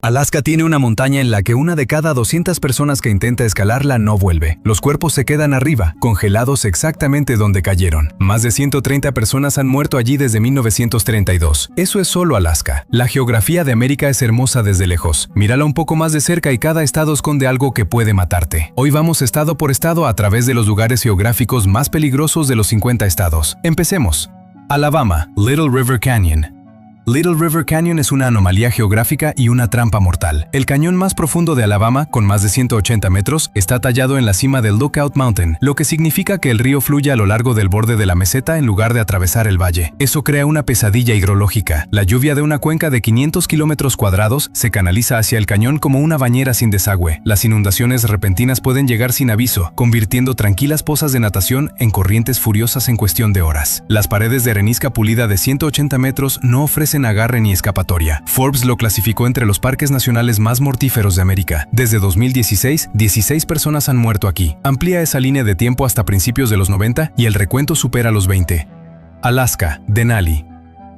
Alaska tiene una montaña en la que una de cada 200 personas que intenta escalarla no vuelve. Los cuerpos se quedan arriba, congelados exactamente donde cayeron. Más de 130 personas han muerto allí desde 1932. Eso es solo Alaska. La geografía de América es hermosa desde lejos. Mírala un poco más de cerca y cada estado esconde algo que puede matarte. Hoy vamos estado por estado a través de los lugares geográficos más peligrosos de los 50 estados. Empecemos. Alabama, Little River Canyon. Little River Canyon es una anomalía geográfica y una trampa mortal. El cañón más profundo de Alabama, con más de 180 metros, está tallado en la cima del Lookout Mountain, lo que significa que el río fluye a lo largo del borde de la meseta en lugar de atravesar el valle. Eso crea una pesadilla hidrológica. La lluvia de una cuenca de 500 kilómetros cuadrados se canaliza hacia el cañón como una bañera sin desagüe. Las inundaciones repentinas pueden llegar sin aviso, convirtiendo tranquilas pozas de natación en corrientes furiosas en cuestión de horas. Las paredes de arenisca pulida de 180 metros no ofrecen agarre ni escapatoria. Forbes lo clasificó entre los parques nacionales más mortíferos de América. Desde 2016, 16 personas han muerto aquí. Amplía esa línea de tiempo hasta principios de los 90 y el recuento supera los 20. Alaska, Denali.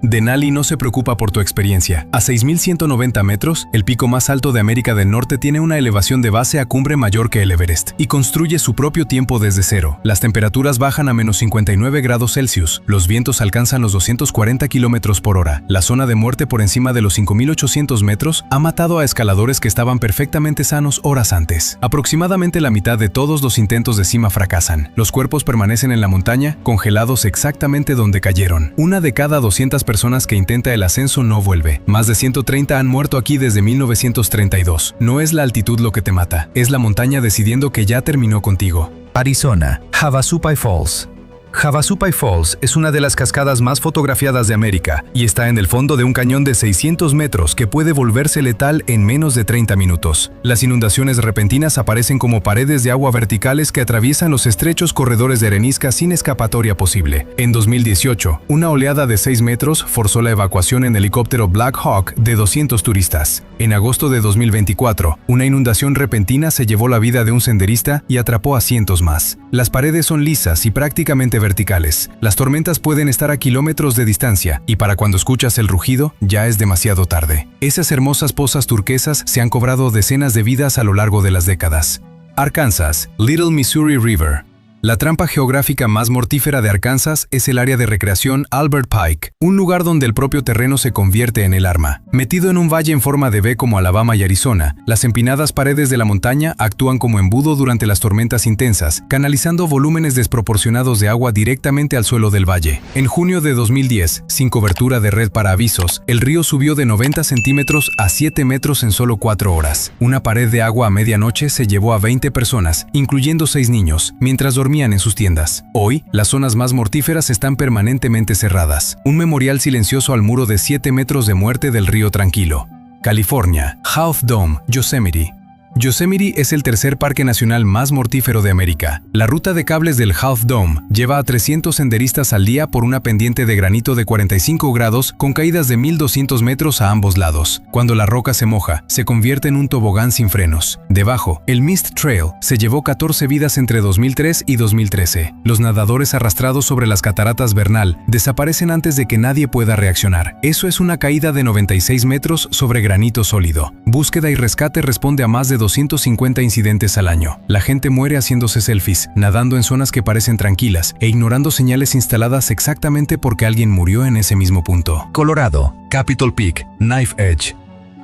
Denali no se preocupa por tu experiencia. A 6.190 metros, el pico más alto de América del Norte tiene una elevación de base a cumbre mayor que el Everest y construye su propio tiempo desde cero. Las temperaturas bajan a menos 59 grados Celsius. Los vientos alcanzan los 240 kilómetros por hora. La zona de muerte por encima de los 5.800 metros ha matado a escaladores que estaban perfectamente sanos horas antes. Aproximadamente la mitad de todos los intentos de cima fracasan. Los cuerpos permanecen en la montaña, congelados exactamente donde cayeron. Una de cada 200 personas que intenta el ascenso no vuelve. Más de 130 han muerto aquí desde 1932. No es la altitud lo que te mata, es la montaña decidiendo que ya terminó contigo. Arizona, Havasupai Falls. Havasupai Falls es una de las cascadas más fotografiadas de América y está en el fondo de un cañón de 600 metros que puede volverse letal en menos de 30 minutos. Las inundaciones repentinas aparecen como paredes de agua verticales que atraviesan los estrechos corredores de arenisca sin escapatoria posible. En 2018, una oleada de 6 metros forzó la evacuación en helicóptero Black Hawk de 200 turistas. En agosto de 2024, una inundación repentina se llevó la vida de un senderista y atrapó a cientos más. Las paredes son lisas y prácticamente verticales. Las tormentas pueden estar a kilómetros de distancia y para cuando escuchas el rugido ya es demasiado tarde. Esas hermosas pozas turquesas se han cobrado decenas de vidas a lo largo de las décadas. Arkansas, Little Missouri River. La trampa geográfica más mortífera de Arkansas es el área de recreación Albert Pike, un lugar donde el propio terreno se convierte en el arma. Metido en un valle en forma de V como Alabama y Arizona, las empinadas paredes de la montaña actúan como embudo durante las tormentas intensas, canalizando volúmenes desproporcionados de agua directamente al suelo del valle. En junio de 2010, sin cobertura de red para avisos, el río subió de 90 centímetros a 7 metros en solo 4 horas. Una pared de agua a medianoche se llevó a 20 personas, incluyendo 6 niños, mientras dormían en sus tiendas. Hoy, las zonas más mortíferas están permanentemente cerradas. Un memorial silencioso al muro de 7 metros de muerte del río tranquilo. California, Half Dome, Yosemite. Yosemite es el tercer parque nacional más mortífero de América. La ruta de cables del Half Dome lleva a 300 senderistas al día por una pendiente de granito de 45 grados con caídas de 1.200 metros a ambos lados. Cuando la roca se moja, se convierte en un tobogán sin frenos. Debajo, el Mist Trail se llevó 14 vidas entre 2003 y 2013. Los nadadores arrastrados sobre las cataratas Bernal desaparecen antes de que nadie pueda reaccionar. Eso es una caída de 96 metros sobre granito sólido. Búsqueda y rescate responde a más de 250 incidentes al año. La gente muere haciéndose selfies, nadando en zonas que parecen tranquilas e ignorando señales instaladas exactamente porque alguien murió en ese mismo punto. Colorado, Capitol Peak, Knife Edge.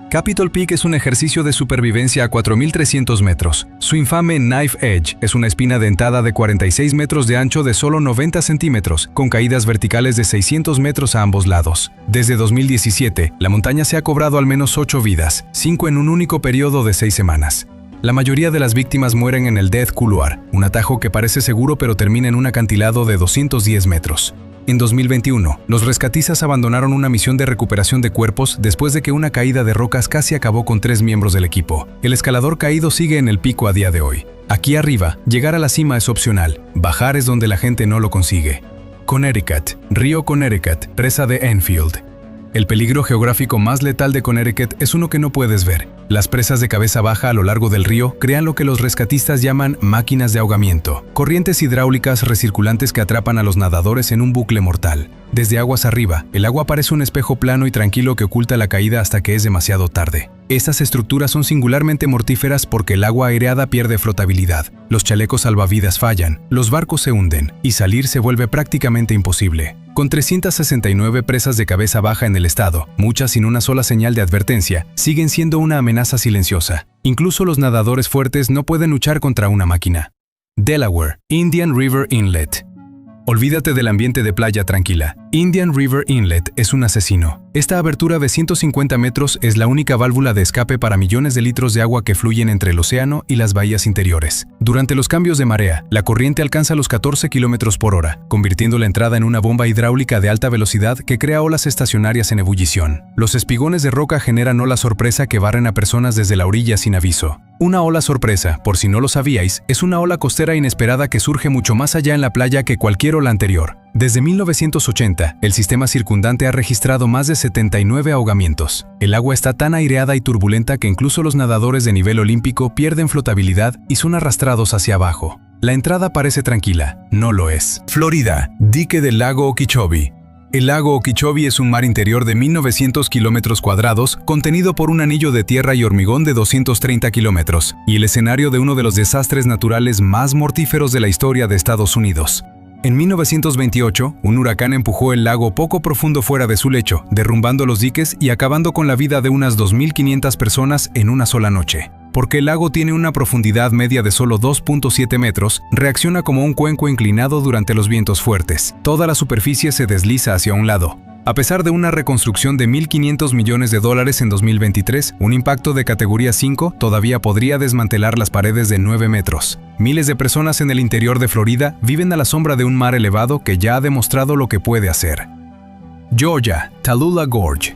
Capitol Peak es un ejercicio de supervivencia a 4.300 metros. Su infame Knife Edge es una espina dentada de 46 metros de ancho de solo 90 centímetros, con caídas verticales de 600 metros a ambos lados. Desde 2017, la montaña se ha cobrado al menos 8 vidas, 5 en un único periodo de 6 semanas. La mayoría de las víctimas mueren en el Death Couloir, un atajo que parece seguro pero termina en un acantilado de 210 metros. En 2021, los rescatistas abandonaron una misión de recuperación de cuerpos después de que una caída de rocas casi acabó con 3 miembros del equipo. El escalador caído sigue en el pico a día de hoy. Aquí arriba, llegar a la cima es opcional, bajar es donde la gente no lo consigue. Connecticut, río Connecticut, presa de Enfield. El peligro geográfico más letal de Connecticut es uno que no puedes ver. Las presas de cabeza baja a lo largo del río crean lo que los rescatistas llaman máquinas de ahogamiento, corrientes hidráulicas recirculantes que atrapan a los nadadores en un bucle mortal. Desde aguas arriba, el agua parece un espejo plano y tranquilo que oculta la caída hasta que es demasiado tarde. Estas estructuras son singularmente mortíferas porque el agua aireada pierde flotabilidad, los chalecos salvavidas fallan, los barcos se hunden y salir se vuelve prácticamente imposible. Con 369 presas de cabeza baja en el estado, muchas sin una sola señal de advertencia, siguen siendo una amenaza silenciosa. Incluso los nadadores fuertes no pueden luchar contra una máquina. Delaware, Indian River Inlet. Olvídate del ambiente de playa tranquila. Indian River Inlet es un asesino. Esta abertura de 150 metros es la única válvula de escape para millones de litros de agua que fluyen entre el océano y las bahías interiores. Durante los cambios de marea, la corriente alcanza los 14 km por hora, convirtiendo la entrada en una bomba hidráulica de alta velocidad que crea olas estacionarias en ebullición. Los espigones de roca generan olas sorpresa que barren a personas desde la orilla sin aviso. Una ola sorpresa, por si no lo sabíais, es una ola costera inesperada que surge mucho más allá en la playa que cualquier ola anterior. Desde 1980, el sistema circundante ha registrado más de 79 ahogamientos. El agua está tan aireada y turbulenta que incluso los nadadores de nivel olímpico pierden flotabilidad y son arrastrados hacia abajo. La entrada parece tranquila, no lo es. Florida, dique del lago Okeechobee. El lago Okeechobee es un mar interior de 1.900 kilómetros cuadrados, contenido por un anillo de tierra y hormigón de 230 kilómetros, y el escenario de uno de los desastres naturales más mortíferos de la historia de Estados Unidos. En 1928, un huracán empujó el lago poco profundo fuera de su lecho, derrumbando los diques y acabando con la vida de unas 2.500 personas en una sola noche. Porque el lago tiene una profundidad media de solo 2.7 metros, reacciona como un cuenco inclinado durante los vientos fuertes. Toda la superficie se desliza hacia un lado. A pesar de una reconstrucción de $1.500 millones en 2023, un impacto de categoría 5 todavía podría desmantelar las paredes de 9 metros. Miles de personas en el interior de Florida viven a la sombra de un mar elevado que ya ha demostrado lo que puede hacer. Georgia, Tallulah Gorge.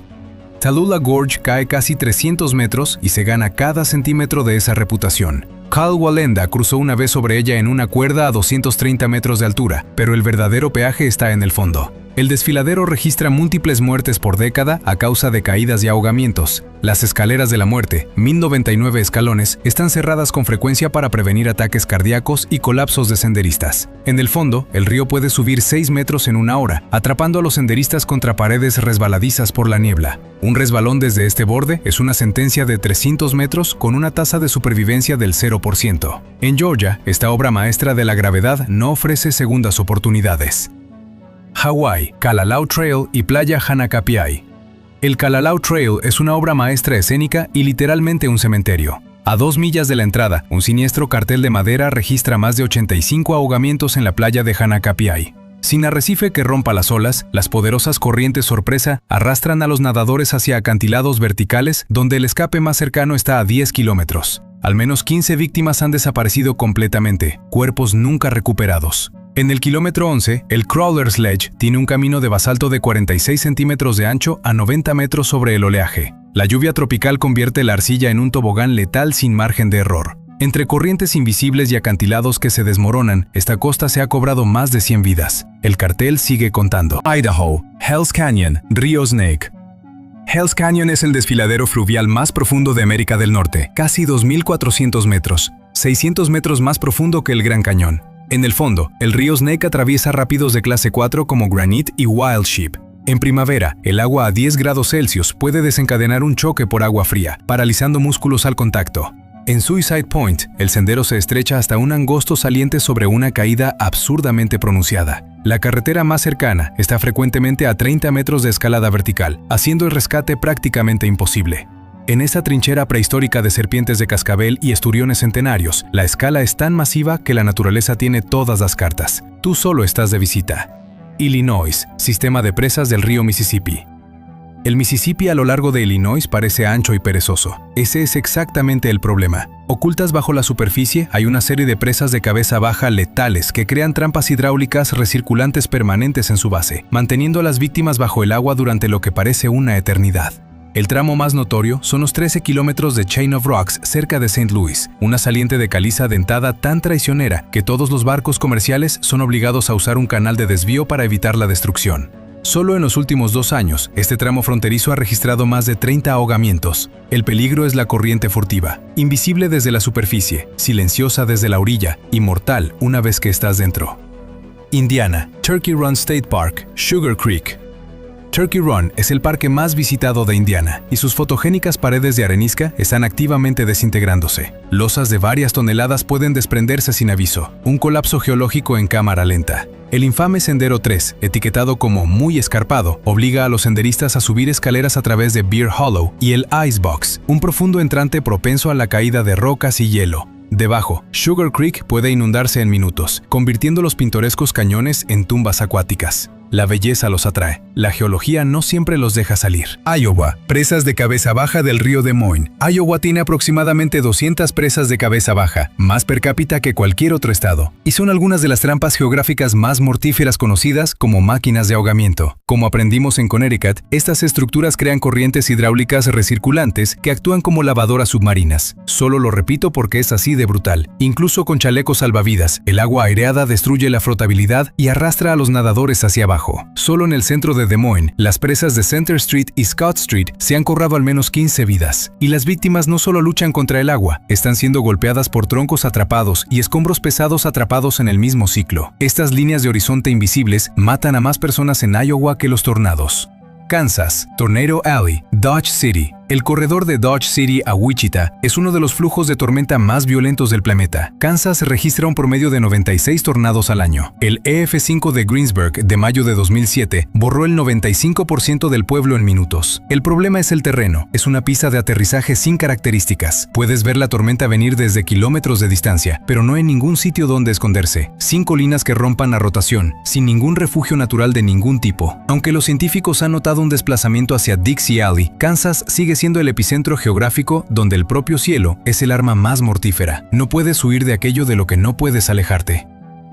Tallulah Gorge cae casi 300 metros y se gana cada centímetro de esa reputación. Cal Wallenda cruzó una vez sobre ella en una cuerda a 230 metros de altura, pero el verdadero peaje está en el fondo. El desfiladero registra múltiples muertes por década a causa de caídas y ahogamientos. Las escaleras de la muerte, 1099 escalones, están cerradas con frecuencia para prevenir ataques cardíacos y colapsos de senderistas. En el fondo, el río puede subir 6 metros en una hora, atrapando a los senderistas contra paredes resbaladizas por la niebla. Un resbalón desde este borde es una sentencia de 300 metros con una tasa de supervivencia del 0%. En Georgia, esta obra maestra de la gravedad no ofrece segundas oportunidades. Hawái, Kalalau Trail y Playa Hanakapiai. El Kalalau Trail es una obra maestra escénica y literalmente un cementerio. A 2 millas de la entrada, un siniestro cartel de madera registra más de 85 ahogamientos en la playa de Hanakapiai. Sin arrecife que rompa las olas, las poderosas corrientes sorpresa arrastran a los nadadores hacia acantilados verticales donde el escape más cercano está a 10 kilómetros. Al menos 15 víctimas han desaparecido completamente, cuerpos nunca recuperados. En el kilómetro 11, el Crawler Sledge tiene un camino de basalto de 46 centímetros de ancho a 90 metros sobre el oleaje. La lluvia tropical convierte la arcilla en un tobogán letal sin margen de error. Entre corrientes invisibles y acantilados que se desmoronan, esta costa se ha cobrado más de 100 vidas. El cartel sigue contando. Idaho, Hell's Canyon, Río Snake. Hell's Canyon es el desfiladero fluvial más profundo de América del Norte, casi 2.400 metros, 600 metros más profundo que el Gran Cañón. En el fondo, el río Snake atraviesa rápidos de clase 4 como Granite y Wild Sheep. En primavera, el agua a 10 grados Celsius puede desencadenar un choque por agua fría, paralizando músculos al contacto. En Suicide Point, el sendero se estrecha hasta un angosto saliente sobre una caída absurdamente pronunciada. La carretera más cercana está frecuentemente a 30 metros de escalada vertical, haciendo el rescate prácticamente imposible. En esa trinchera prehistórica de serpientes de cascabel y esturiones centenarios, la escala es tan masiva que la naturaleza tiene todas las cartas. Tú solo estás de visita. Illinois, sistema de presas del río Mississippi. El Mississippi a lo largo de Illinois parece ancho y perezoso. Ese es exactamente el problema. Ocultas bajo la superficie hay una serie de presas de cabeza baja letales que crean trampas hidráulicas recirculantes permanentes en su base, manteniendo a las víctimas bajo el agua durante lo que parece una eternidad. El tramo más notorio son los 13 kilómetros de Chain of Rocks cerca de St. Louis, una saliente de caliza dentada tan traicionera que todos los barcos comerciales son obligados a usar un canal de desvío para evitar la destrucción. Solo en los últimos 2 años, este tramo fronterizo ha registrado más de 30 ahogamientos. El peligro es la corriente furtiva, invisible desde la superficie, silenciosa desde la orilla y mortal una vez que estás dentro. Indiana, Turkey Run State Park, Sugar Creek. Turkey Run es el parque más visitado de Indiana y sus fotogénicas paredes de arenisca están activamente desintegrándose. Losas de varias toneladas pueden desprenderse sin aviso, un colapso geológico en cámara lenta. El infame Sendero 3, etiquetado como muy escarpado, obliga a los senderistas a subir escaleras a través de Bear Hollow y el Icebox, un profundo entrante propenso a la caída de rocas y hielo. Debajo, Sugar Creek puede inundarse en minutos, convirtiendo los pintorescos cañones en tumbas acuáticas. La belleza los atrae. La geología no siempre los deja salir. Iowa, presas de cabeza baja del río Des Moines. Iowa tiene aproximadamente 200 presas de cabeza baja, más per cápita que cualquier otro estado, y son algunas de las trampas geográficas más mortíferas conocidas como máquinas de ahogamiento. Como aprendimos en Connecticut, estas estructuras crean corrientes hidráulicas recirculantes que actúan como lavadoras submarinas. Solo lo repito porque es así de brutal. Incluso con chalecos salvavidas, el agua aireada destruye la flotabilidad y arrastra a los nadadores hacia abajo. Solo en el centro de Des Moines, las presas de Center Street y Scott Street se han cobrado al menos 15 vidas. Y las víctimas no solo luchan contra el agua, están siendo golpeadas por troncos atrapados y escombros pesados atrapados en el mismo ciclo. Estas líneas de horizonte invisibles matan a más personas en Iowa que los tornados. Kansas, Tornado Alley, Dodge City. El corredor de Dodge City a Wichita es uno de los flujos de tormenta más violentos del planeta. Kansas registra un promedio de 96 tornados al año. El EF5 de Greensburg de mayo de 2007 borró el 95% del pueblo en minutos. El problema es el terreno. Es una pista de aterrizaje sin características. Puedes ver la tormenta venir desde kilómetros de distancia, pero no hay ningún sitio donde esconderse. Sin colinas que rompan la rotación, sin ningún refugio natural de ningún tipo. Aunque los científicos han notado un desplazamiento hacia Dixie Alley, Kansas sigue siendo el epicentro geográfico donde el propio cielo es el arma más mortífera. No puedes huir de aquello de lo que no puedes alejarte.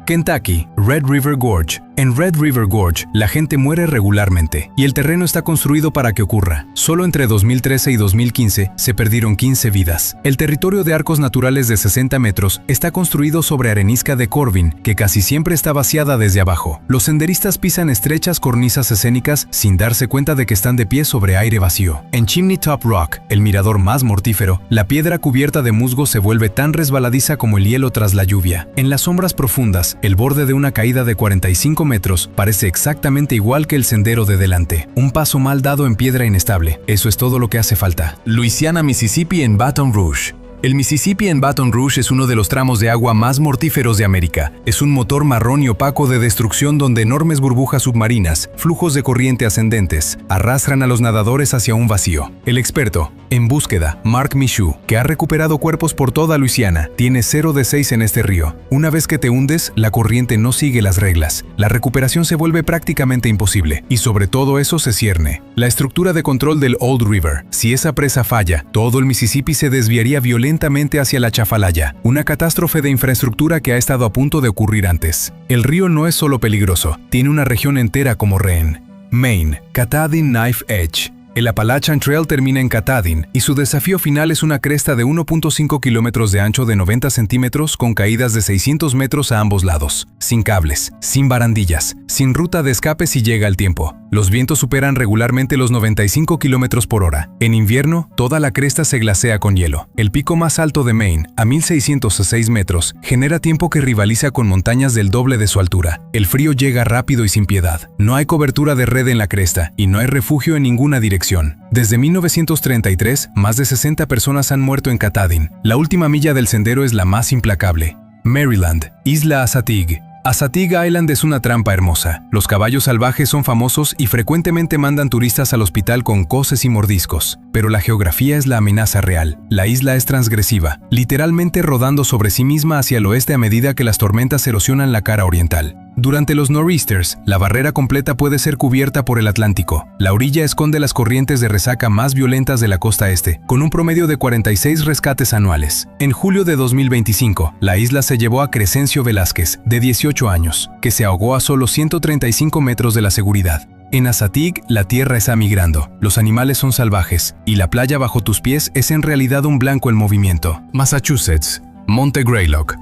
Kentucky, Red River Gorge. En Red River Gorge, la gente muere regularmente y el terreno está construido para que ocurra. Solo entre 2013 y 2015 se perdieron 15 vidas. El territorio de arcos naturales de 60 metros está construido sobre arenisca de Corvin, que casi siempre está vaciada desde abajo. Los senderistas pisan estrechas cornisas escénicas sin darse cuenta de que están de pie sobre aire vacío. En Chimney Top Rock, el mirador más mortífero, la piedra cubierta de musgo se vuelve tan resbaladiza como el hielo tras la lluvia. En las sombras profundas, el borde de una caída de 45 metros parece exactamente igual que el sendero de delante. Un paso mal dado en piedra inestable. Eso es todo lo que hace falta. Louisiana, Mississippi en Baton Rouge. El Mississippi en Baton Rouge es uno de los tramos de agua más mortíferos de América. Es un motor marrón y opaco de destrucción donde enormes burbujas submarinas, flujos de corriente ascendentes, arrastran a los nadadores hacia un vacío. El experto en búsqueda, Mark Michoud, que ha recuperado cuerpos por toda Luisiana, tiene 0 de 6 en este río. Una vez que te hundes, la corriente no sigue las reglas. La recuperación se vuelve prácticamente imposible. Y sobre todo eso se cierne la estructura de control del Old River. Si esa presa falla, todo el Mississippi se desviaría violentamente hacia la Chafalaya, una catástrofe de infraestructura que ha estado a punto de ocurrir antes. El río no es solo peligroso, tiene una región entera como rehén. Maine, Katahdin Knife Edge. El Appalachian Trail termina en Katahdin y su desafío final es una cresta de 1.5 kilómetros de ancho de 90 centímetros con caídas de 600 metros a ambos lados, sin cables, sin barandillas, sin ruta de escape si llega el tiempo. Los vientos superan regularmente los 95 kilómetros por hora. En invierno, toda la cresta se glacea con hielo. El pico más alto de Maine, a 1.606 metros, genera tiempo que rivaliza con montañas del doble de su altura. El frío llega rápido y sin piedad. No hay cobertura de red en la cresta y no hay refugio en ninguna dirección. Desde 1933, más de 60 personas han muerto en Katahdin. La última milla del sendero es la más implacable. Maryland, Isla Assateague. Assateague Island es una trampa hermosa. Los caballos salvajes son famosos y frecuentemente mandan turistas al hospital con coces y mordiscos. Pero la geografía es la amenaza real. La isla es transgresiva, literalmente rodando sobre sí misma hacia el oeste a medida que las tormentas erosionan la cara oriental. Durante los nor'easters, la barrera completa puede ser cubierta por el Atlántico. La orilla esconde las corrientes de resaca más violentas de la costa este, con un promedio de 46 rescates anuales. En julio de 2025, la isla se llevó a Crescencio Velázquez, de 18 años, que se ahogó a solo 135 metros de la seguridad. En Assateague, la tierra está migrando, los animales son salvajes, y la playa bajo tus pies es en realidad un blanco en movimiento. Massachusetts, Monte Greylock.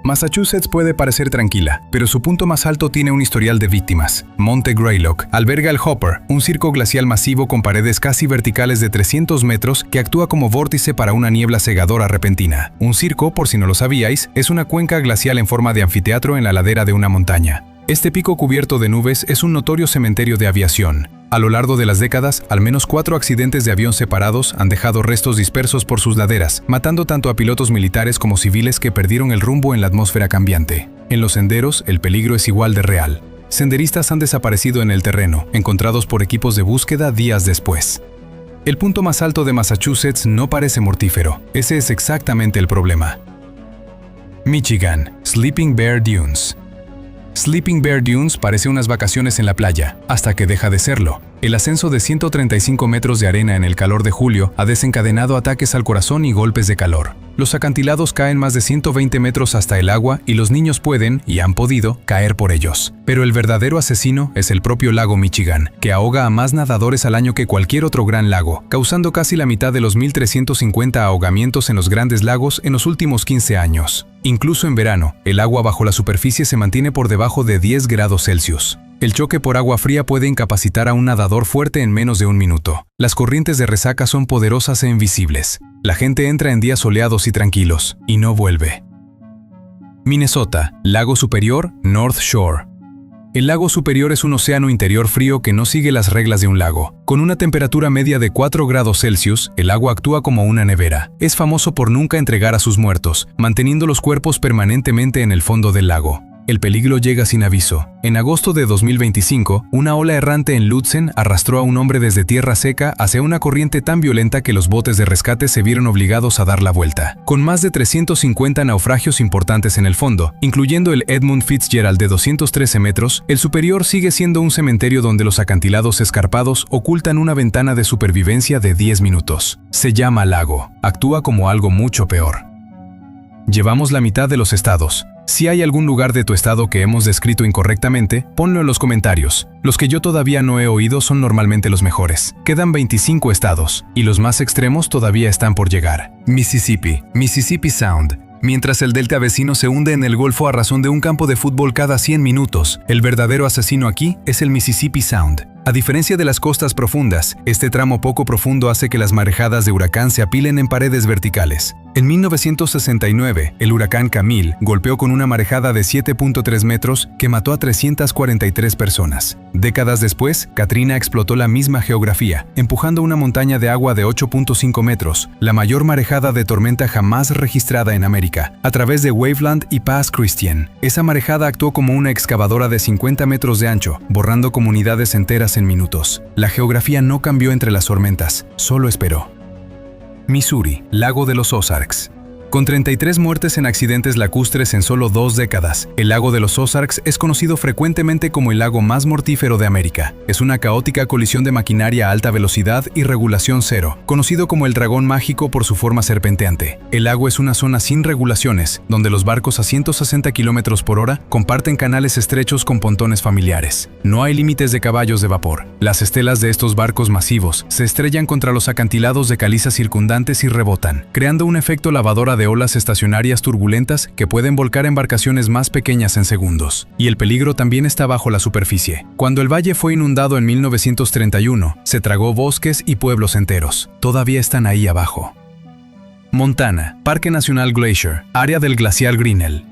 Massachusetts puede parecer tranquila, pero su punto más alto tiene un historial de víctimas. Monte Greylock alberga el Hopper, un circo glacial masivo con paredes casi verticales de 300 metros que actúa como vórtice para una niebla cegadora repentina. Un circo, por si no lo sabíais, es una cuenca glacial en forma de anfiteatro en la ladera de una montaña. Este pico cubierto de nubes es un notorio cementerio de aviación. A lo largo de las décadas, al menos 4 accidentes de avión separados han dejado restos dispersos por sus laderas, matando tanto a pilotos militares como civiles que perdieron el rumbo en la atmósfera cambiante. En los senderos, el peligro es igual de real. Senderistas han desaparecido en el terreno, encontrados por equipos de búsqueda días después. El punto más alto de Massachusetts no parece mortífero. Ese es exactamente el problema. Michigan, Sleeping Bear Dunes. Sleeping Bear Dunes parece unas vacaciones en la playa, hasta que deja de serlo. El ascenso de 135 metros de arena en el calor de julio ha desencadenado ataques al corazón y golpes de calor. Los acantilados caen más de 120 metros hasta el agua y los niños pueden, y han podido, caer por ellos. Pero el verdadero asesino es el propio lago Michigan, que ahoga a más nadadores al año que cualquier otro gran lago, causando casi la mitad de los 1.350 ahogamientos en los grandes lagos en los últimos 15 años. Incluso en verano, el agua bajo la superficie se mantiene por debajo de 10 grados Celsius. El choque por agua fría puede incapacitar a un nadador fuerte en menos de un minuto. Las corrientes de resaca son poderosas e invisibles. La gente entra en días soleados y tranquilos, y no vuelve. Minnesota, Lago Superior, North Shore. El lago Superior es un océano interior frío que no sigue las reglas de un lago. Con una temperatura media de 4 grados Celsius, el agua actúa como una nevera. Es famoso por nunca entregar a sus muertos, manteniendo los cuerpos permanentemente en el fondo del lago. El peligro llega sin aviso. En agosto de 2025, una ola errante en Lützen arrastró a un hombre desde tierra seca hacia una corriente tan violenta que los botes de rescate se vieron obligados a dar la vuelta. Con más de 350 naufragios importantes en el fondo, incluyendo el Edmund Fitzgerald de 213 metros, el Superior sigue siendo un cementerio donde los acantilados escarpados ocultan una ventana de supervivencia de 10 minutos. Se llama lago. Actúa como algo mucho peor. Llevamos la mitad de los estados. Si hay algún lugar de tu estado que hemos descrito incorrectamente, ponlo en los comentarios. Los que yo todavía no he oído son normalmente los mejores. Quedan 25 estados, y los más extremos todavía están por llegar. Mississippi, Mississippi Sound. Mientras el delta vecino se hunde en el Golfo a razón de un campo de fútbol cada 100 minutos, el verdadero asesino aquí es el Mississippi Sound. A diferencia de las costas profundas, este tramo poco profundo hace que las marejadas de huracán se apilen en paredes verticales. En 1969, el huracán Camille golpeó con una marejada de 7.3 metros que mató a 343 personas. Décadas después, Katrina explotó la misma geografía, empujando una montaña de agua de 8.5 metros, la mayor marejada de tormenta jamás registrada en América, a través de Waveland y Pass Christian. Esa marejada actuó como una excavadora de 50 metros de ancho, borrando comunidades enteras en minutos. La geografía no cambió entre las tormentas, solo esperó. Missouri, Lago de los Ozarks. Con 33 muertes en accidentes lacustres en solo 2 décadas, el lago de los Ozarks es conocido frecuentemente como el lago más mortífero de América. Es una caótica colisión de maquinaria a alta velocidad y regulación cero, conocido como el dragón mágico por su forma serpenteante. El lago es una zona sin regulaciones, donde los barcos a 160 km por hora comparten canales estrechos con pontones familiares. No hay límites de caballos de vapor. Las estelas de estos barcos masivos se estrellan contra los acantilados de calizas circundantes y rebotan, creando un efecto lavadora de olas estacionarias turbulentas que pueden volcar embarcaciones más pequeñas en segundos. Y el peligro también está bajo la superficie. Cuando el valle fue inundado en 1931, se tragó bosques y pueblos enteros. Todavía están ahí abajo. Montana, Parque Nacional Glacier, área del glaciar Grinnell.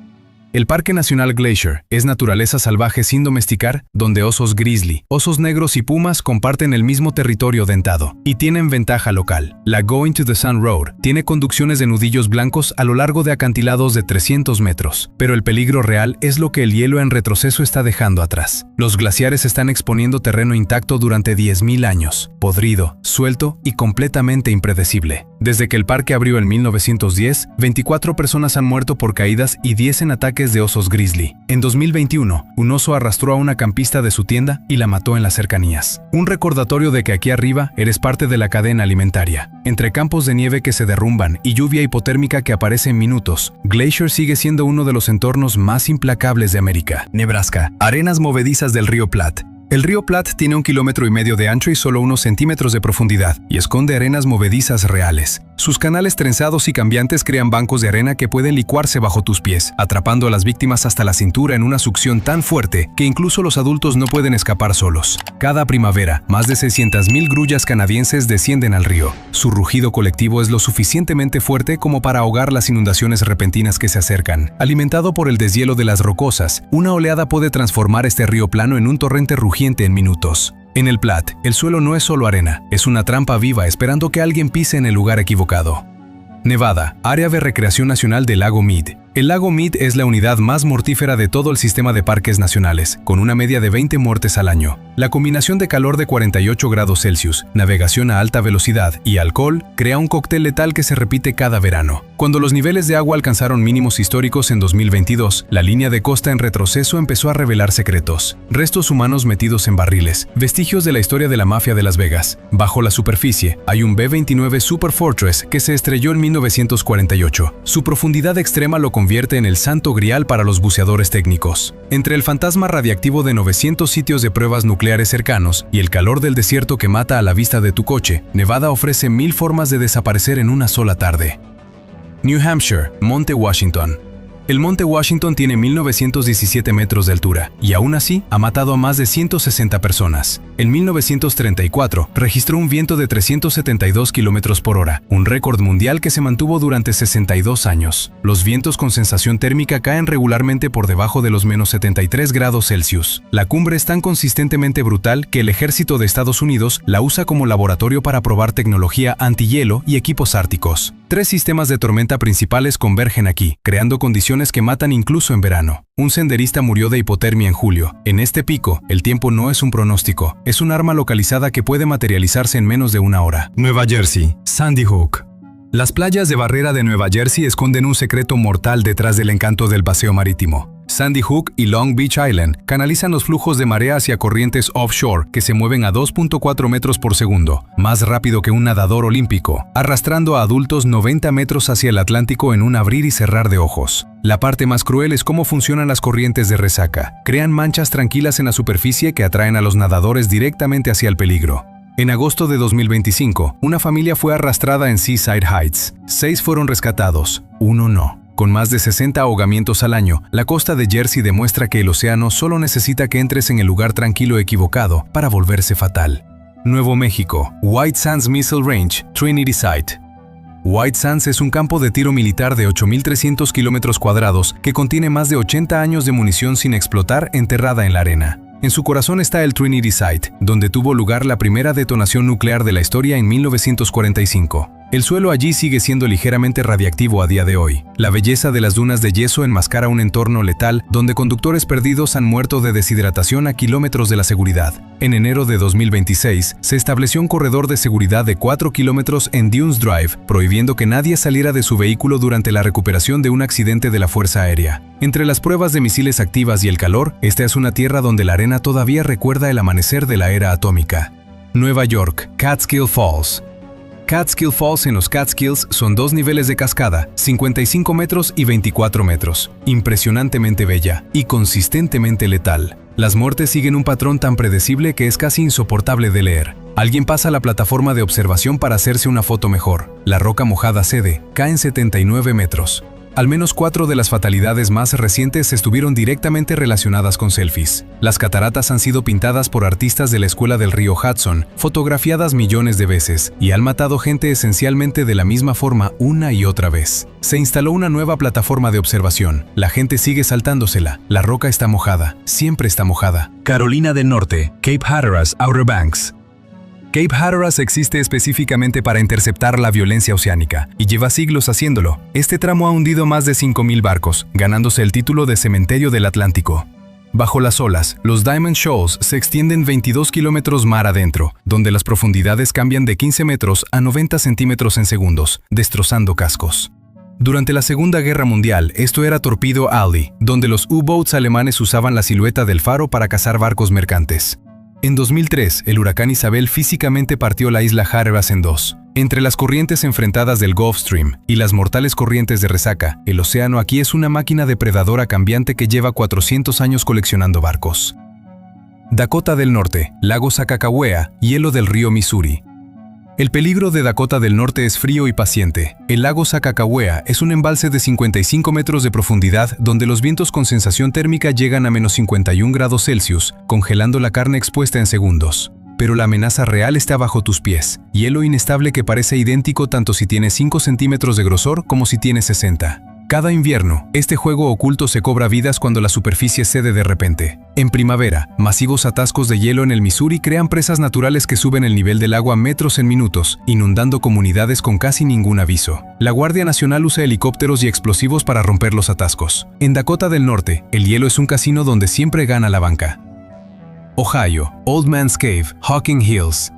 El Parque Nacional Glacier es naturaleza salvaje sin domesticar, donde osos grizzly, osos negros y pumas comparten el mismo territorio dentado y tienen ventaja local. La Going to the Sun Road tiene conducciones de nudillos blancos a lo largo de acantilados de 300 metros, pero el peligro real es lo que el hielo en retroceso está dejando atrás. Los glaciares están exponiendo terreno intacto durante 10.000 años, podrido, suelto y completamente impredecible. Desde que el parque abrió en 1910, 24 personas han muerto por caídas y 10 en ataques de osos grizzly. En 2021, un oso arrastró a una campista de su tienda y la mató en las cercanías. Un recordatorio de que aquí arriba eres parte de la cadena alimentaria. Entre campos de nieve que se derrumban y lluvia hipotérmica que aparece en minutos, Glacier sigue siendo uno de los entornos más implacables de América. Nebraska, arenas movedizas del río Platte. El río Platte tiene 1,5 kilómetros de ancho y solo unos centímetros de profundidad, y esconde arenas movedizas reales. Sus canales trenzados y cambiantes crean bancos de arena que pueden licuarse bajo tus pies, atrapando a las víctimas hasta la cintura en una succión tan fuerte que incluso los adultos no pueden escapar solos. Cada primavera, más de 600,000 grullas canadienses descienden al río. Su rugido colectivo es lo suficientemente fuerte como para ahogar las inundaciones repentinas que se acercan. Alimentado por el deshielo de las rocosas, una oleada puede transformar este río plano en un torrente rugiente en minutos. En el Platte, el suelo no es solo arena, es una trampa viva esperando que alguien pise en el lugar equivocado. Nevada, área de recreación nacional del lago Mead. El lago Mead es la unidad más mortífera de todo el sistema de parques nacionales, con una media de 20 muertes al año. La combinación de calor de 48 grados Celsius, navegación a alta velocidad y alcohol crea un cóctel letal que se repite cada verano. Cuando los niveles de agua alcanzaron mínimos históricos en 2022, la línea de costa en retroceso empezó a revelar secretos. Restos humanos metidos en barriles, vestigios de la historia de la mafia de Las Vegas. Bajo la superficie, hay un B-29 Super Fortress que se estrelló en 1948. Su profundidad extrema lo convierte en el santo grial para los buceadores técnicos. Entre el fantasma radiactivo de 900 sitios de pruebas nucleares cercanos y el calor del desierto que mata a la vista de tu coche, Nevada ofrece 1000 formas de desaparecer en una sola tarde. New Hampshire, Monte Washington. El Monte Washington tiene 1917 metros de altura y aún así ha matado a más de 160 personas. En 1934 registró un viento de 372 km por hora, un récord mundial que se mantuvo durante 62 años. Los vientos con sensación térmica caen regularmente por debajo de los menos 73 grados Celsius. La cumbre es tan consistentemente brutal que el ejército de Estados Unidos la usa como laboratorio para probar tecnología antihielo y equipos árticos. 3 sistemas de tormenta principales convergen aquí, creando condiciones que matan incluso en verano. Un senderista murió de hipotermia en julio. En este pico, el tiempo no es un pronóstico, es un arma localizada que puede materializarse en menos de una hora. Nueva Jersey, Sandy Hook. Las playas de barrera de Nueva Jersey esconden un secreto mortal detrás del encanto del paseo marítimo. Sandy Hook y Long Beach Island canalizan los flujos de marea hacia corrientes offshore que se mueven a 2.4 metros por segundo, más rápido que un nadador olímpico, arrastrando a adultos 90 metros hacia el Atlántico en un abrir y cerrar de ojos. La parte más cruel es cómo funcionan las corrientes de resaca. Crean manchas tranquilas en la superficie que atraen a los nadadores directamente hacia el peligro. En agosto de 2025, una familia fue arrastrada en Seaside Heights. 6 fueron rescatados, 1 no. Con más de 60 ahogamientos al año, la costa de Jersey demuestra que el océano solo necesita que entres en el lugar tranquilo equivocado para volverse fatal. Nuevo México, White Sands Missile Range, Trinity Site. White Sands es un campo de tiro militar de 8.300 kilómetros cuadrados que contiene más de 80 años de munición sin explotar enterrada en la arena. En su corazón está el Trinity Site, donde tuvo lugar la primera detonación nuclear de la historia en 1945. El suelo allí sigue siendo ligeramente radiactivo a día de hoy. La belleza de las dunas de yeso enmascara un entorno letal donde conductores perdidos han muerto de deshidratación a kilómetros de la seguridad. En enero de 2026, se estableció un corredor de seguridad de 4 kilómetros en Dunes Drive, prohibiendo que nadie saliera de su vehículo durante la recuperación de un accidente de la Fuerza Aérea. Entre las pruebas de misiles activas y el calor, esta es una tierra donde la arena todavía recuerda el amanecer de la era atómica. Nueva York, Catskill Falls. Catskill Falls en los Catskills son 2 niveles de cascada, 55 metros y 24 metros. Impresionantemente bella y consistentemente letal. Las muertes siguen un patrón tan predecible que es casi insoportable de leer. Alguien pasa a la plataforma de observación para hacerse una foto mejor. La roca mojada cede, caen 79 metros. Al menos 4 de las fatalidades más recientes estuvieron directamente relacionadas con selfies. Las cataratas han sido pintadas por artistas de la escuela del río Hudson, fotografiadas millones de veces, y han matado gente esencialmente de la misma forma una y otra vez. Se instaló una nueva plataforma de observación. La gente sigue saltándosela. La roca está mojada. Siempre está mojada. Carolina del Norte, Cape Hatteras, Outer Banks. Cape Hatteras existe específicamente para interceptar la violencia oceánica, y lleva siglos haciéndolo. Este tramo ha hundido más de 5.000 barcos, ganándose el título de cementerio del Atlántico. Bajo las olas, los Diamond Shoals se extienden 22 kilómetros mar adentro, donde las profundidades cambian de 15 metros a 90 centímetros en segundos, destrozando cascos. Durante la Segunda Guerra Mundial, esto era Torpedo Alley, donde los U-boats alemanes usaban la silueta del faro para cazar barcos mercantes. En 2003, el huracán Isabel físicamente partió la isla Hatteras en 2. Entre las corrientes enfrentadas del Gulf Stream y las mortales corrientes de resaca, el océano aquí es una máquina depredadora cambiante que lleva 400 años coleccionando barcos. Dakota del Norte, lago Sacagawea, hielo del río Missouri. El peligro de Dakota del Norte es frío y paciente. El lago Sacagawea es un embalse de 55 metros de profundidad donde los vientos con sensación térmica llegan a menos 51 grados Celsius, congelando la carne expuesta en segundos. Pero la amenaza real está bajo tus pies. Hielo inestable que parece idéntico tanto si tiene 5 centímetros de grosor como si tiene 60. Cada invierno, este juego oculto se cobra vidas cuando la superficie cede de repente. En primavera, masivos atascos de hielo en el Missouri crean presas naturales que suben el nivel del agua metros en minutos, inundando comunidades con casi ningún aviso. La Guardia Nacional usa helicópteros y explosivos para romper los atascos. En Dakota del Norte, el hielo es un casino donde siempre gana la banca. Ohio, Old Man's Cave, Hocking Hills.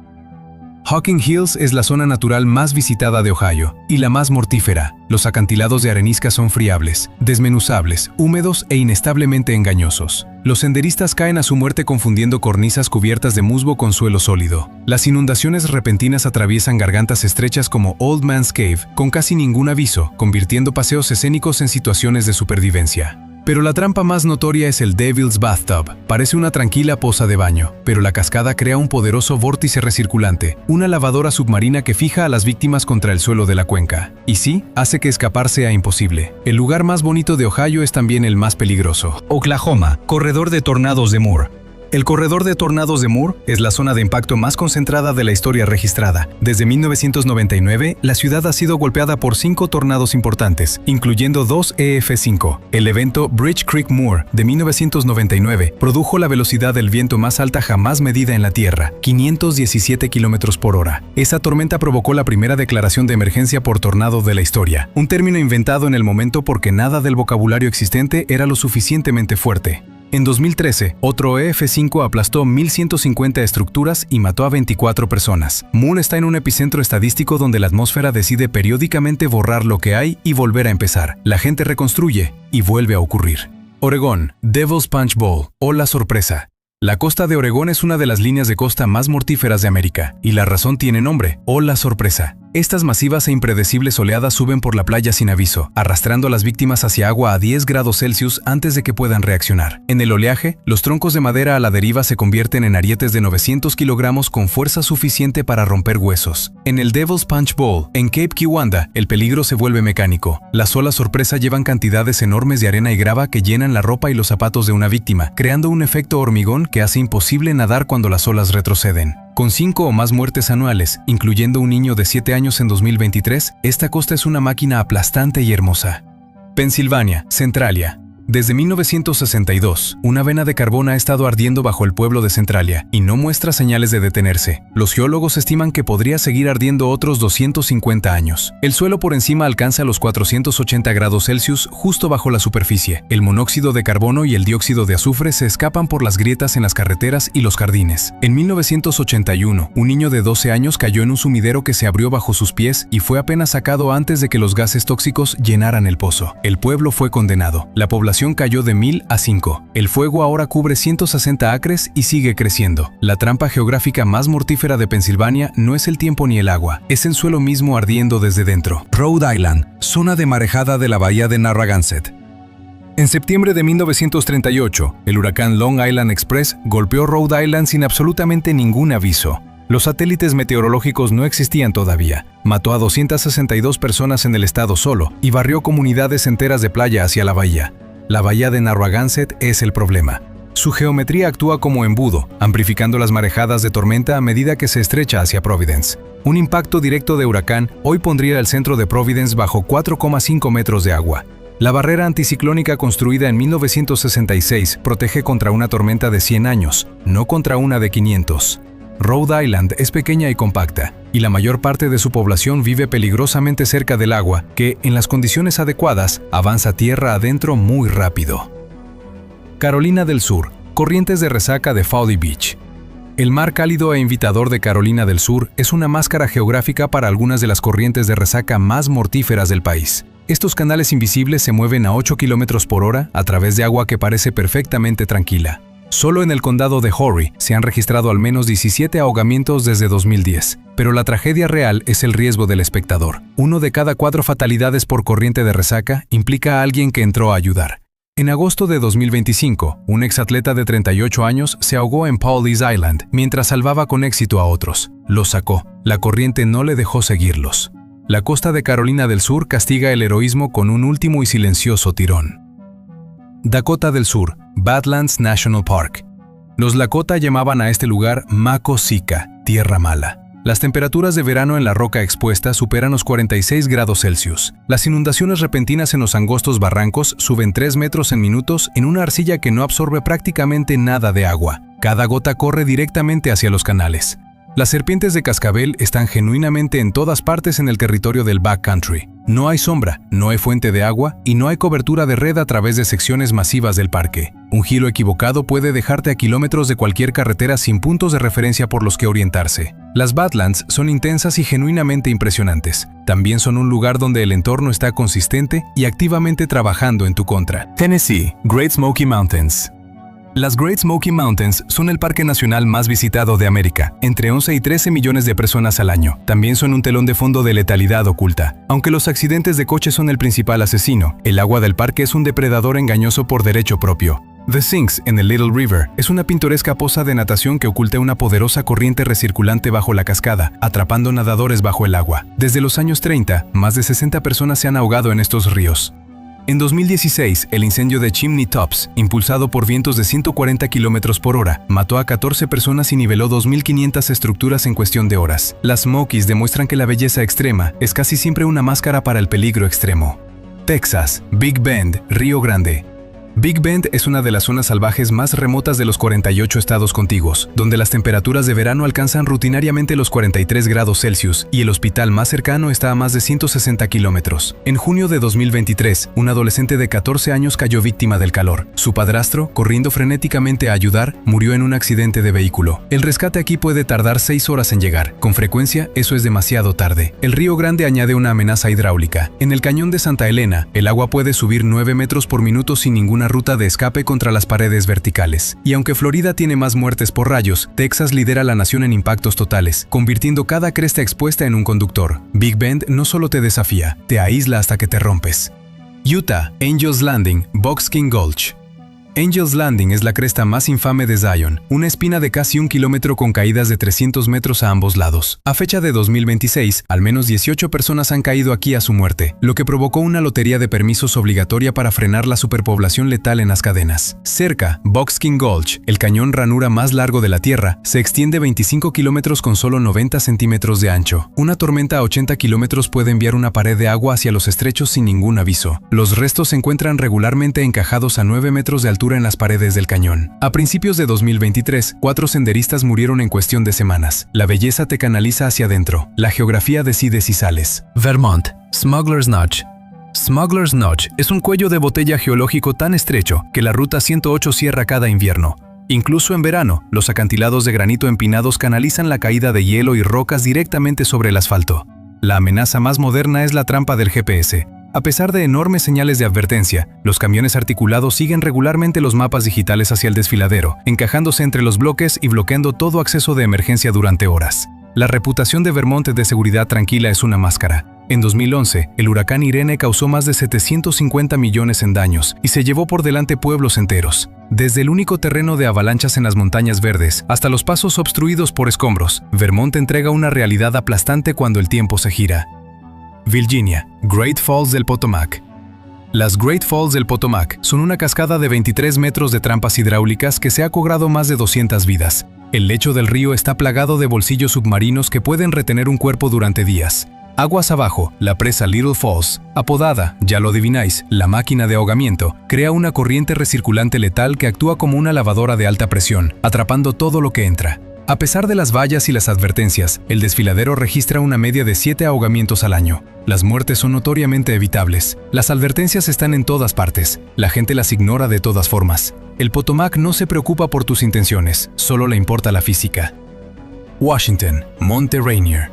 Hocking Hills es la zona natural más visitada de Ohio y la más mortífera. Los acantilados de arenisca son friables, desmenuzables, húmedos e inestablemente engañosos. Los senderistas caen a su muerte confundiendo cornisas cubiertas de musgo con suelo sólido. Las inundaciones repentinas atraviesan gargantas estrechas como Old Man's Cave con casi ningún aviso, convirtiendo paseos escénicos en situaciones de supervivencia. Pero la trampa más notoria es el Devil's Bathtub. Parece una tranquila poza de baño, pero la cascada crea un poderoso vórtice recirculante, una lavadora submarina que fija a las víctimas contra el suelo de la cuenca. Y sí, hace que escapar sea imposible. El lugar más bonito de Ohio es también el más peligroso. Oklahoma, corredor de tornados de Moore. El corredor de tornados de Moore es la zona de impacto más concentrada de la historia registrada. Desde 1999, la ciudad ha sido golpeada por 5 tornados importantes, incluyendo 2 EF5. El evento Bridge Creek Moore de 1999 produjo la velocidad del viento más alta jamás medida en la Tierra, 517 km por hora. Esa tormenta provocó la primera declaración de emergencia por tornado de la historia, un término inventado en el momento porque nada del vocabulario existente era lo suficientemente fuerte. En 2013, otro EF5 aplastó 1.150 estructuras y mató a 24 personas. Moore está en un epicentro estadístico donde la atmósfera decide periódicamente borrar lo que hay y volver a empezar. La gente reconstruye y vuelve a ocurrir. Oregón, Devil's Punch Bowl o la sorpresa. La costa de Oregón es una de las líneas de costa más mortíferas de América, y la razón tiene nombre, o la sorpresa. Estas masivas e impredecibles oleadas suben por la playa sin aviso, arrastrando a las víctimas hacia agua a 10 grados Celsius antes de que puedan reaccionar. En el oleaje, los troncos de madera a la deriva se convierten en arietes de 900 kilogramos con fuerza suficiente para romper huesos. En el Devil's Punch Bowl, en Cape Kiwanda, el peligro se vuelve mecánico. Las olas sorpresa llevan cantidades enormes de arena y grava que llenan la ropa y los zapatos de una víctima, creando un efecto hormigón que hace imposible nadar cuando las olas retroceden. Con 5 o más muertes anuales, incluyendo un niño de 7 años en 2023, esta costa es una máquina aplastante y hermosa. Pensilvania, Centralia. Desde 1962, una vena de carbón ha estado ardiendo bajo el pueblo de Centralia y no muestra señales de detenerse. Los geólogos estiman que podría seguir ardiendo otros 250 años. El suelo por encima alcanza los 480 grados Celsius justo bajo la superficie. El monóxido de carbono y el dióxido de azufre se escapan por las grietas en las carreteras y los jardines. En 1981, un niño de 12 años cayó en un sumidero que se abrió bajo sus pies y fue apenas sacado antes de que los gases tóxicos llenaran el pozo. El pueblo fue condenado. La población cayó de 1000 a 5. El fuego ahora cubre 160 acres y sigue creciendo. La trampa geográfica más mortífera de Pensilvania no es el tiempo ni el agua, es el suelo mismo ardiendo desde dentro. Rhode Island, zona de marejada de la bahía de Narragansett. En septiembre de 1938, el huracán Long Island Express golpeó Rhode Island sin absolutamente ningún aviso. Los satélites meteorológicos no existían todavía. Mató a 262 personas en el estado solo y barrió comunidades enteras de playa hacia la bahía. La bahía de Narragansett es el problema. Su geometría actúa como embudo, amplificando las marejadas de tormenta a medida que se estrecha hacia Providence. Un impacto directo de huracán hoy pondría el centro de Providence bajo 4,5 metros de agua. La barrera anticiclónica construida en 1966 protege contra una tormenta de 100 años, no contra una de 500. Rhode Island es pequeña y compacta, y la mayor parte de su población vive peligrosamente cerca del agua, que, en las condiciones adecuadas, avanza tierra adentro muy rápido. Carolina del Sur, corrientes de resaca de Folly Beach. El mar cálido e invitador de Carolina del Sur es una máscara geográfica para algunas de las corrientes de resaca más mortíferas del país. Estos canales invisibles se mueven a 8 km por hora a través de agua que parece perfectamente tranquila. Solo en el condado de Horry se han registrado al menos 17 ahogamientos desde 2010, pero la tragedia real es el riesgo del espectador. 1 de cada 4 fatalidades por corriente de resaca implica a alguien que entró a ayudar. En agosto de 2025, un exatleta de 38 años se ahogó en Pawleys Island mientras salvaba con éxito a otros. Los sacó. La corriente no le dejó seguirlos. La costa de Carolina del Sur castiga el heroísmo con un último y silencioso tirón. Dakota del Sur, Badlands National Park. Los Lakota llamaban a este lugar Mako Sika, tierra mala. Las temperaturas de verano en la roca expuesta superan los 46 grados Celsius. Las inundaciones repentinas en los angostos barrancos suben 3 metros en minutos en una arcilla que no absorbe prácticamente nada de agua. Cada gota corre directamente hacia los canales. Las serpientes de cascabel están genuinamente en todas partes en el territorio del backcountry. No hay sombra, no hay fuente de agua y no hay cobertura de red a través de secciones masivas del parque. Un giro equivocado puede dejarte a kilómetros de cualquier carretera sin puntos de referencia por los que orientarse. Las Badlands son intensas y genuinamente impresionantes. También son un lugar donde el entorno está consistente y activamente trabajando en tu contra. Tennessee, Great Smoky Mountains. Las Great Smoky Mountains son el parque nacional más visitado de América, entre 11 y 13 millones de personas al año. También son un telón de fondo de letalidad oculta. Aunque los accidentes de coche son el principal asesino, el agua del parque es un depredador engañoso por derecho propio. The Sinks, en el Little River, es una pintoresca poza de natación que oculta una poderosa corriente recirculante bajo la cascada, atrapando nadadores bajo el agua. Desde los años 30, más de 60 personas se han ahogado en estos ríos. En 2016, el incendio de Chimney Tops, impulsado por vientos de 140 km por hora, mató a 14 personas y niveló 2.500 estructuras en cuestión de horas. Las Smokies demuestran que la belleza extrema es casi siempre una máscara para el peligro extremo. Texas, Big Bend, Río Grande. Big Bend es una de las zonas salvajes más remotas de los 48 estados contiguos, donde las temperaturas de verano alcanzan rutinariamente los 43 grados Celsius y el hospital más cercano está a más de 160 kilómetros. En junio de 2023, un adolescente de 14 años cayó víctima del calor. Su padrastro, corriendo frenéticamente a ayudar, murió en un accidente de vehículo. El rescate aquí puede tardar 6 horas en llegar. Con frecuencia, eso es demasiado tarde. El Río Grande añade una amenaza hidráulica. En el cañón de Santa Elena, el agua puede subir 9 metros por minuto sin ninguna ruta de escape contra las paredes verticales. Y aunque Florida tiene más muertes por rayos, Texas lidera la nación en impactos totales, convirtiendo cada cresta expuesta en un conductor. Big Bend no solo te desafía, te aísla hasta que te rompes. Utah, Angels Landing, Box King Gulch. Angels Landing es la cresta más infame de Zion, una espina de casi 1 kilómetro con caídas de 300 metros a ambos lados. A fecha de 2026, al menos 18 personas han caído aquí a su muerte, lo que provocó una lotería de permisos obligatoria para frenar la superpoblación letal en las cadenas. Cerca, Box King Gulch, el cañón ranura más largo de la Tierra, se extiende 25 kilómetros con solo 90 centímetros de ancho. Una tormenta a 80 kilómetros puede enviar una pared de agua hacia los estrechos sin ningún aviso. Los restos se encuentran regularmente encajados a 9 metros de altura en las paredes del cañón. A principios de 2023, 4 senderistas murieron en cuestión de semanas. La belleza te canaliza hacia adentro. La geografía decide si sales. Vermont, Smuggler's Notch. Smuggler's Notch es un cuello de botella geológico tan estrecho que la Ruta 108 cierra cada invierno. Incluso en verano, los acantilados de granito empinados canalizan la caída de hielo y rocas directamente sobre el asfalto. La amenaza más moderna es la trampa del GPS. A pesar de enormes señales de advertencia, los camiones articulados siguen regularmente los mapas digitales hacia el desfiladero, encajándose entre los bloques y bloqueando todo acceso de emergencia durante horas. La reputación de Vermont de seguridad tranquila es una máscara. En 2011, el huracán Irene causó más de 750 millones en daños y se llevó por delante pueblos enteros. Desde el único terreno de avalanchas en las montañas verdes hasta los pasos obstruidos por escombros, Vermont entrega una realidad aplastante cuando el tiempo se gira. Virginia, Great Falls del Potomac. Las Great Falls del Potomac son una cascada de 23 metros de trampas hidráulicas que se ha cobrado más de 200 vidas. El lecho del río está plagado de bolsillos submarinos que pueden retener un cuerpo durante días. Aguas abajo, la presa Little Falls, apodada, ya lo adivináis, la máquina de ahogamiento, crea una corriente recirculante letal que actúa como una lavadora de alta presión, atrapando todo lo que entra. A pesar de las vallas y las advertencias, el desfiladero registra una media de 7 ahogamientos al año. Las muertes son notoriamente evitables. Las advertencias están en todas partes. La gente las ignora de todas formas. El Potomac no se preocupa por tus intenciones, solo le importa la física. Washington, Monte Rainier.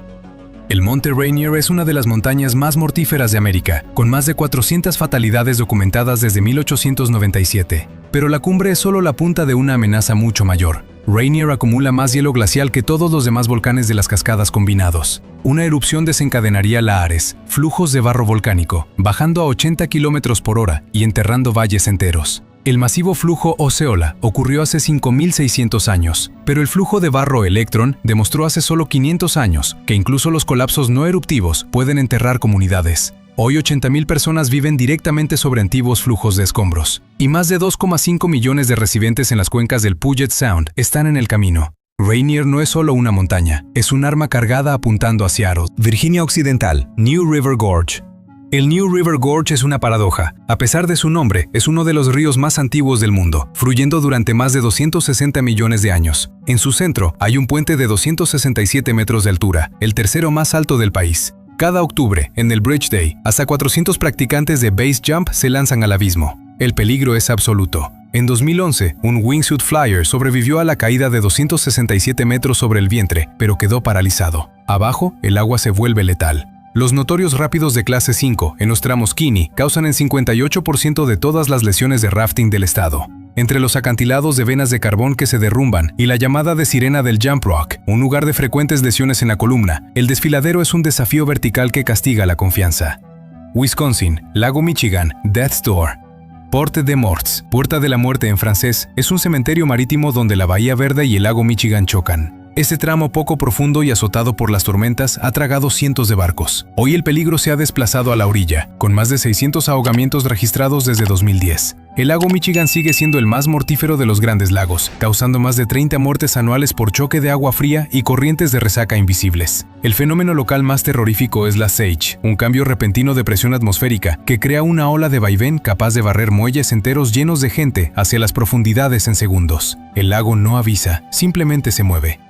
El Monte Rainier es una de las montañas más mortíferas de América, con más de 400 fatalidades documentadas desde 1897. Pero la cumbre es solo la punta de una amenaza mucho mayor. Rainier acumula más hielo glacial que todos los demás volcanes de las cascadas combinados. Una erupción desencadenaría lahares, flujos de barro volcánico, bajando a 80 km por hora y enterrando valles enteros. El masivo flujo Osceola ocurrió hace 5.600 años, pero el flujo de barro Electron demostró hace solo 500 años que incluso los colapsos no eruptivos pueden enterrar comunidades. Hoy 80.000 personas viven directamente sobre antiguos flujos de escombros, y más de 2,5 millones de residentes en las cuencas del Puget Sound están en el camino. Rainier no es solo una montaña, es un arma cargada apuntando hacia Seattle. Virginia Occidental, New River Gorge. El New River Gorge es una paradoja. A pesar de su nombre, es uno de los ríos más antiguos del mundo, fluyendo durante más de 260 millones de años. En su centro hay un puente de 267 metros de altura, el tercero más alto del país. Cada octubre, en el Bridge Day, hasta 400 practicantes de base jump se lanzan al abismo. El peligro es absoluto. En 2011, un wingsuit flyer sobrevivió a la caída de 267 metros sobre el vientre, pero quedó paralizado. Abajo, el agua se vuelve letal. Los notorios rápidos de clase 5 en los tramos Kinney causan el 58% de todas las lesiones de rafting del estado. Entre los acantilados de venas de carbón que se derrumban y la llamada de sirena del Jump Rock, un lugar de frecuentes lesiones en la columna, el desfiladero es un desafío vertical que castiga la confianza. Wisconsin, Lago Michigan, Death's Door. Porte de Morts, Puerta de la Muerte en francés, es un cementerio marítimo donde la Bahía Verde y el Lago Michigan chocan. Este tramo poco profundo y azotado por las tormentas ha tragado cientos de barcos. Hoy el peligro se ha desplazado a la orilla, con más de 600 ahogamientos registrados desde 2010. El lago Michigan sigue siendo el más mortífero de los grandes lagos, causando más de 30 muertes anuales por choque de agua fría y corrientes de resaca invisibles. El fenómeno local más terrorífico es la Sage, un cambio repentino de presión atmosférica que crea una ola de vaivén capaz de barrer muelles enteros llenos de gente hacia las profundidades en segundos. El lago no avisa, simplemente se mueve.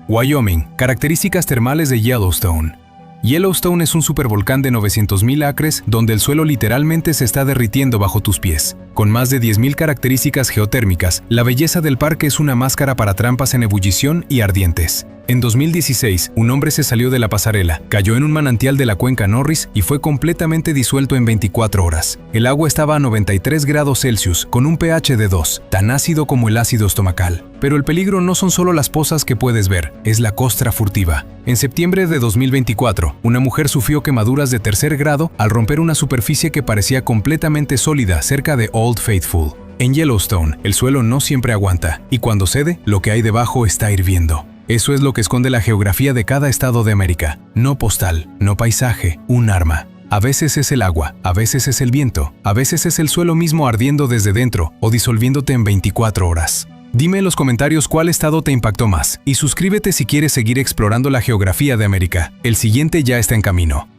Wyoming, características termales de Yellowstone. Yellowstone es un supervolcán de 900.000 acres donde el suelo literalmente se está derritiendo bajo tus pies. Con más de 10.000 características geotérmicas, la belleza del parque es una máscara para trampas en ebullición y ardientes. En 2016, un hombre se salió de la pasarela, cayó en un manantial de la cuenca Norris y fue completamente disuelto en 24 horas. El agua estaba a 93 grados Celsius, con un pH de 2, tan ácido como el ácido estomacal. Pero el peligro no son solo las pozas que puedes ver, es la costra furtiva. En septiembre de 2024, una mujer sufrió quemaduras de tercer grado al romper una superficie que parecía completamente sólida cerca de Old Faithful. En Yellowstone, el suelo no siempre aguanta, y cuando cede, lo que hay debajo está hirviendo. Eso es lo que esconde la geografía de cada estado de América. No postal, no paisaje, un arma. A veces es el agua, a veces es el viento, a veces es el suelo mismo ardiendo desde dentro o disolviéndote en 24 horas. Dime en los comentarios cuál estado te impactó más y suscríbete si quieres seguir explorando la geografía de América. El siguiente ya está en camino.